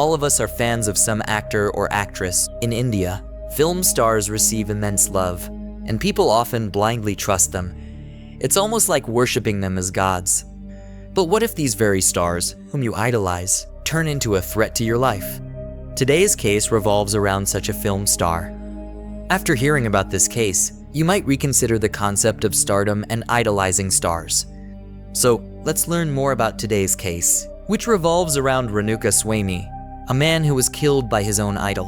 all of us are fans of some actor or actress. In India, film stars receive immense love, and people often blindly trust them. It's almost like worshiping them as gods. But what if these very stars, whom you idolize, turn into a threat to your life? Today's case revolves around such a film star. After hearing about this case, you might reconsider the concept of stardom and idolizing stars. So let's learn more about today's case, which revolves around Renuka Swami, a man who was killed by his own idol.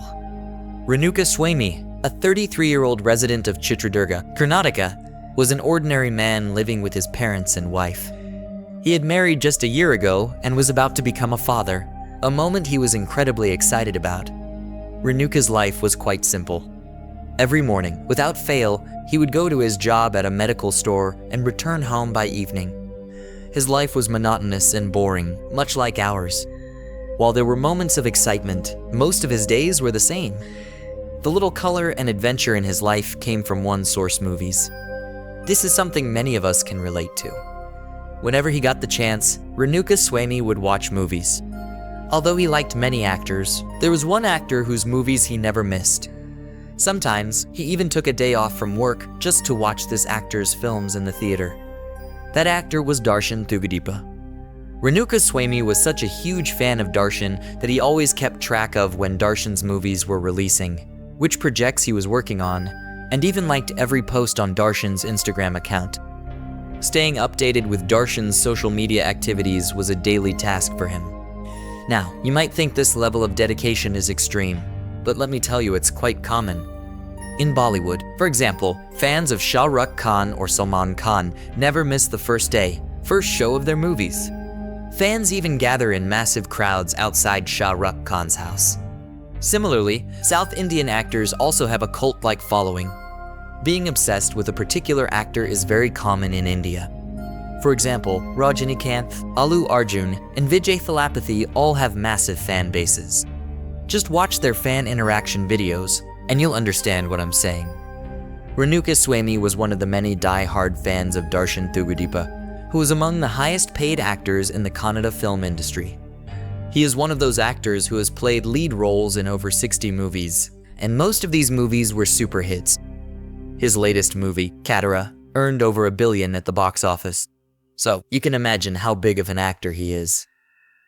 Renuka Swami, a 33-year-old resident of Chitradurga, Karnataka, was an ordinary man living with his parents and wife. He had married just a year ago and was about to become a father, a moment he was incredibly excited about. Renuka's life was quite simple. Every morning, without fail, he would go to his job at a medical store and return home by evening. His life was monotonous and boring, much like ours. While there were moments of excitement, most of his days were the same. The little color and adventure in his life came from one source: movies. This is something many of us can relate to. Whenever he got the chance, Renuka Swami would watch movies. Although he liked many actors, there was one actor whose movies he never missed. Sometimes, he even took a day off from work just to watch this actor's films in the theater. That actor was Darshan Thoogudeepa. Renuka Swami was such a huge fan of Darshan that he always kept track of when Darshan's movies were releasing, which projects he was working on, and even liked every post on Darshan's Instagram account. Staying updated with Darshan's social media activities was a daily task for him. Now, you might think this level of dedication is extreme, but let me tell you, it's quite common. In Bollywood, for example, fans of Shah Rukh Khan or Salman Khan never miss the first show of their movies. Fans even gather in massive crowds outside Shah Rukh Khan's house. Similarly, South Indian actors also have a cult-like following. Being obsessed with a particular actor is very common in India. For example, Rajinikanth, Allu Arjun, and Vijay Thalapathy all have massive fan bases. Just watch their fan interaction videos, and you'll understand what I'm saying. Renuka Swami was one of the many die-hard fans of Darshan Thoogudeepa, who was among the highest paid actors in the Kannada film industry. He is one of those actors who has played lead roles in over 60 movies, and most of these movies were super hits. His latest movie, Kannada, earned over $1 billion at the box office. So, you can imagine how big of an actor he is.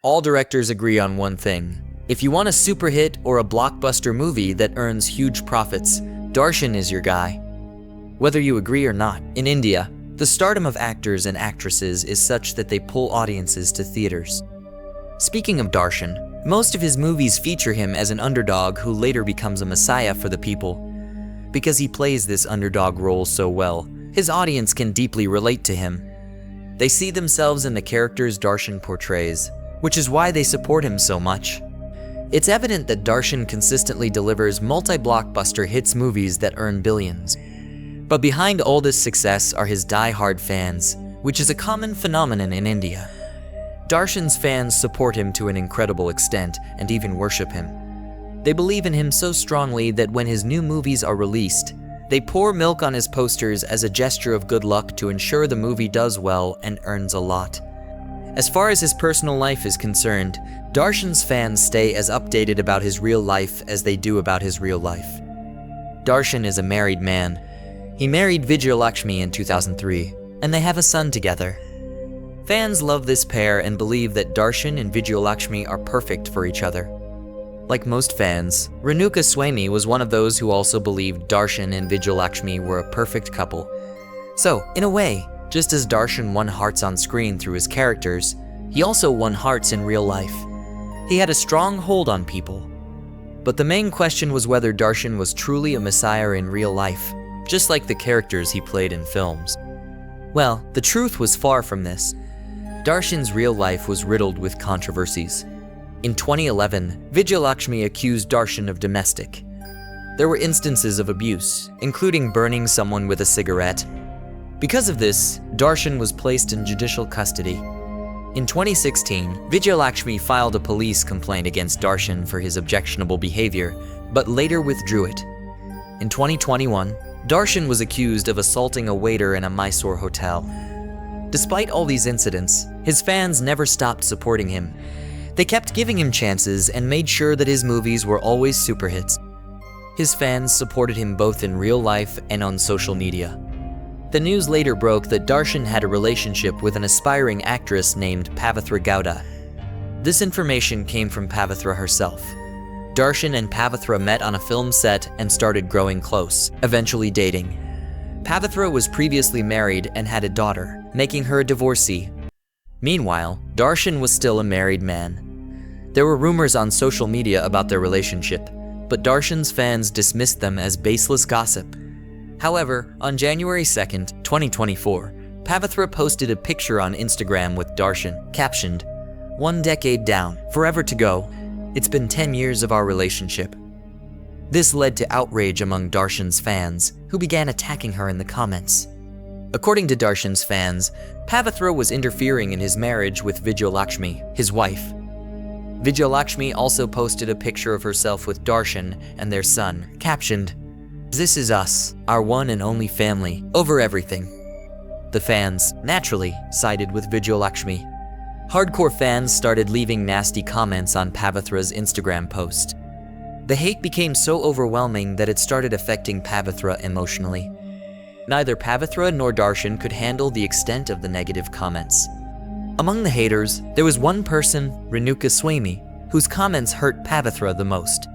All directors agree on one thing. If you want a super hit or a blockbuster movie that earns huge profits, Darshan is your guy. Whether you agree or not, in India, the stardom of actors and actresses is such that they pull audiences to theaters. Speaking of Darshan, most of his movies feature him as an underdog who later becomes a messiah for the people. Because he plays this underdog role so well, his audience can deeply relate to him. They see themselves in the characters Darshan portrays, which is why they support him so much. It's evident that Darshan consistently delivers multi-blockbuster hits movies that earn billions. But behind all this success are his die-hard fans, which is a common phenomenon in India. Darshan's fans support him to an incredible extent and even worship him. They believe in him so strongly that when his new movies are released, they pour milk on his posters as a gesture of good luck to ensure the movie does well and earns a lot. As far as his personal life is concerned, Darshan's fans stay as updated about his real life as they do about his real life. Darshan is a married man. He married Vijayalakshmi in 2003, and they have a son together. Fans love this pair and believe that Darshan and Vijayalakshmi are perfect for each other. Like most fans, Renuka Swami was one of those who also believed Darshan and Vijayalakshmi were a perfect couple. So, in a way, just as Darshan won hearts on screen through his characters, he also won hearts in real life. He had a strong hold on people. But the main question was whether Darshan was truly a messiah in real life, just like the characters he played in films. Well, the truth was far from this. Darshan's real life was riddled with controversies. In 2011, Vijayalakshmi accused Darshan of domestic. There were instances of abuse, including burning someone with a cigarette. Because of this, Darshan was placed in judicial custody. In 2016, Vijayalakshmi filed a police complaint against Darshan for his objectionable behavior, but later withdrew it. In 2021, Darshan was accused of assaulting a waiter in a Mysore hotel. Despite all these incidents, his fans never stopped supporting him. They kept giving him chances and made sure that his movies were always super hits. His fans supported him both in real life and on social media. The news later broke that Darshan had a relationship with an aspiring actress named Pavitra Gowda. This information came from Pavitra herself. Darshan and Pavitra met on a film set and started growing close, eventually dating. Pavitra was previously married and had a daughter, making her a divorcee. Meanwhile, Darshan was still a married man. There were rumors on social media about their relationship, but Darshan's fans dismissed them as baseless gossip. However, on January 2nd, 2024, Pavitra posted a picture on Instagram with Darshan, captioned, "1 decade down, forever to go. It's been 10 years of our relationship." This led to outrage among Darshan's fans, who began attacking her in the comments. According to Darshan's fans, Pavitra was interfering in his marriage with Vijayalakshmi, his wife. Vijayalakshmi also posted a picture of herself with Darshan and their son, captioned, "This is us, our one and only family, over everything." The fans, naturally, sided with Vijayalakshmi. Hardcore fans started leaving nasty comments on Pavitra's Instagram post. The hate became so overwhelming that it started affecting Pavitra emotionally. Neither Pavitra nor Darshan could handle the extent of the negative comments. Among the haters, there was one person, Renuka Swami, whose comments hurt Pavitra the most.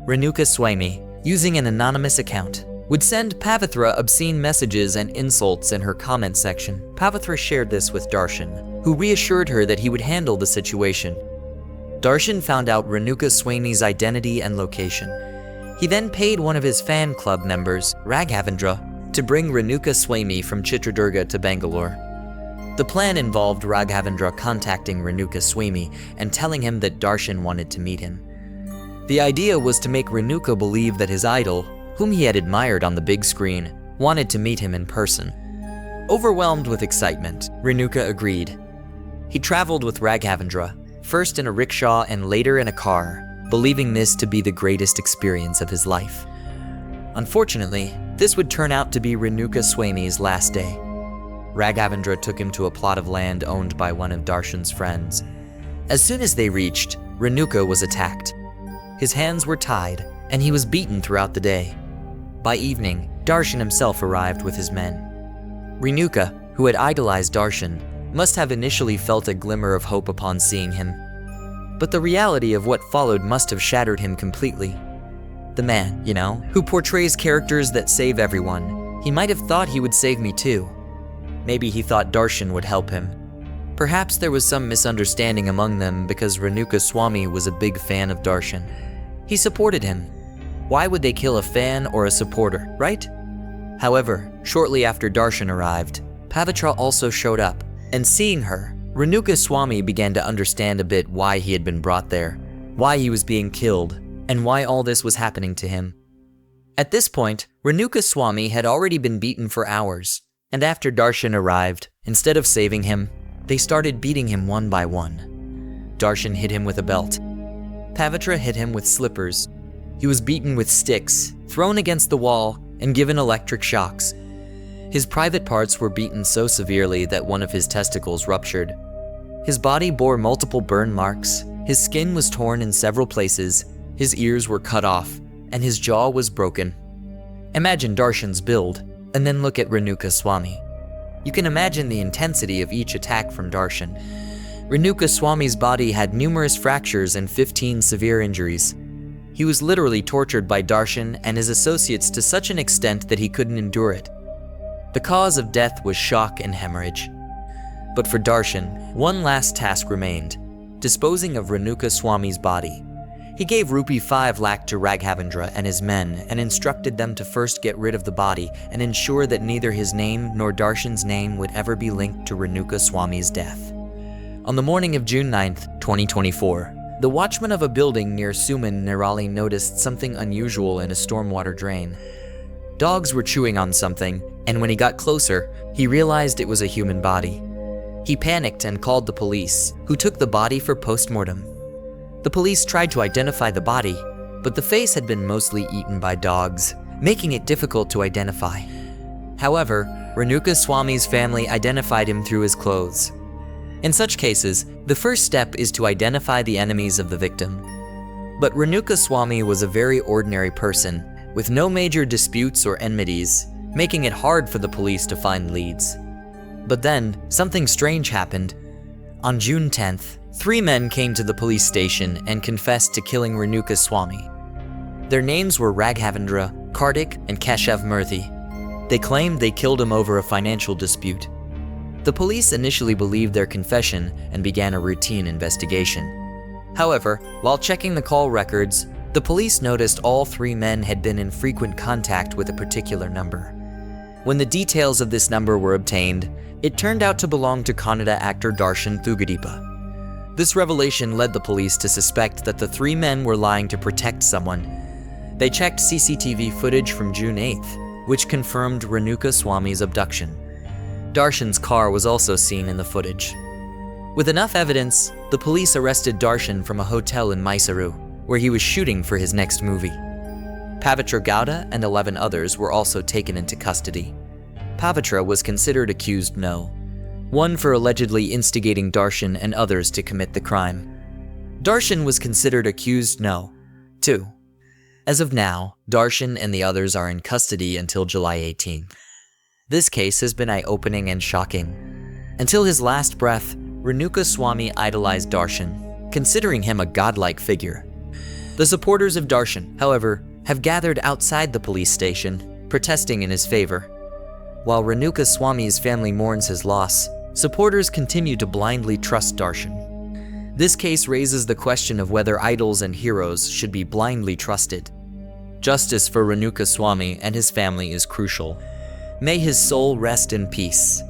Renuka Swami, using an anonymous account, would send Pavitra obscene messages and insults in her comment section. Pavitra shared this with Darshan, who reassured her that he would handle the situation. Darshan found out Renuka Swami's identity and location. He then paid one of his fan club members, Raghavendra, to bring Renuka Swami from Chitradurga to Bangalore. The plan involved Raghavendra contacting Renuka Swami and telling him that Darshan wanted to meet him. The idea was to make Renuka believe that his idol, whom he had admired on the big screen, wanted to meet him in person. Overwhelmed with excitement, Renuka agreed. He traveled with Raghavendra, first in a rickshaw and later in a car, believing this to be the greatest experience of his life. Unfortunately, this would turn out to be Renuka Swami's last day. Raghavendra took him to a plot of land owned by one of Darshan's friends. As soon as they reached, Renuka was attacked. His hands were tied, and he was beaten throughout the day. By evening, Darshan himself arrived with his men. Renuka, who had idolized Darshan, must have initially felt a glimmer of hope upon seeing him. But the reality of what followed must have shattered him completely. The man, who portrays characters that save everyone, he might have thought he would save me too. Maybe he thought Darshan would help him. Perhaps there was some misunderstanding among them because Renuka Swami was a big fan of Darshan. He supported him. Why would they kill a fan or a supporter, right? However, shortly after Darshan arrived, Pavitra also showed up, and seeing her, Renuka Swami began to understand a bit why he had been brought there, why he was being killed, and why all this was happening to him. At this point, Renuka Swami had already been beaten for hours, and after Darshan arrived, instead of saving him, they started beating him one by one. Darshan hit him with a belt. Pavitra hit him with slippers. He was beaten with sticks, thrown against the wall, and given electric shocks. His private parts were beaten so severely that one of his testicles ruptured. His body bore multiple burn marks, his skin was torn in several places, his ears were cut off, and his jaw was broken. Imagine Darshan's build, and then look at Renuka Swami. You can imagine the intensity of each attack from Darshan. Renuka Swami's body had numerous fractures and 15 severe injuries. He was literally tortured by Darshan and his associates to such an extent that he couldn't endure it. The cause of death was shock and hemorrhage. But for Darshan, one last task remained, disposing of Renuka Swami's body. He gave rupee 5 lakh to Raghavendra and his men and instructed them to first get rid of the body and ensure that neither his name nor Darshan's name would ever be linked to Renuka Swami's death. On the morning of June 9th, 2024, the watchman of a building near Suman, Nirali noticed something unusual in a stormwater drain. Dogs were chewing on something, and when he got closer, he realized it was a human body. He panicked and called the police, who took the body for postmortem. The police tried to identify the body, but the face had been mostly eaten by dogs, making it difficult to identify. However, Renuka Swami's family identified him through his clothes. In such cases, the first step is to identify the enemies of the victim. But Renuka Swami was a very ordinary person, with no major disputes or enmities, making it hard for the police to find leads. But then, something strange happened. On June 10th, 3 men came to the police station and confessed to killing Renuka Swami. Their names were Raghavendra, Kartik, and Keshav Murthy. They claimed they killed him over a financial dispute. The police initially believed their confession and began a routine investigation. However, while checking the call records, the police noticed all 3 men had been in frequent contact with a particular number. When the details of this number were obtained, it turned out to belong to Kannada actor Darshan Thoogudeepa. This revelation led the police to suspect that the 3 men were lying to protect someone. They checked CCTV footage from June 8th, which confirmed Renuka Swami's abduction. Darshan's car was also seen in the footage. With enough evidence, the police arrested Darshan from a hotel in Mysuru, where he was shooting for his next movie. Pavitra Gowda and 11 others were also taken into custody. Pavitra was considered accused no. 1 for allegedly instigating Darshan and others to commit the crime. Darshan was considered accused no. 2. As of now, Darshan and the others are in custody until July 18th. This case has been eye-opening and shocking. Until his last breath, Renuka Swami idolized Darshan, considering him a godlike figure. The supporters of Darshan, however, have gathered outside the police station, protesting in his favor. While Renuka Swami's family mourns his loss, supporters continue to blindly trust Darshan. This case raises the question of whether idols and heroes should be blindly trusted. Justice for Renuka Swami and his family is crucial. May his soul rest in peace.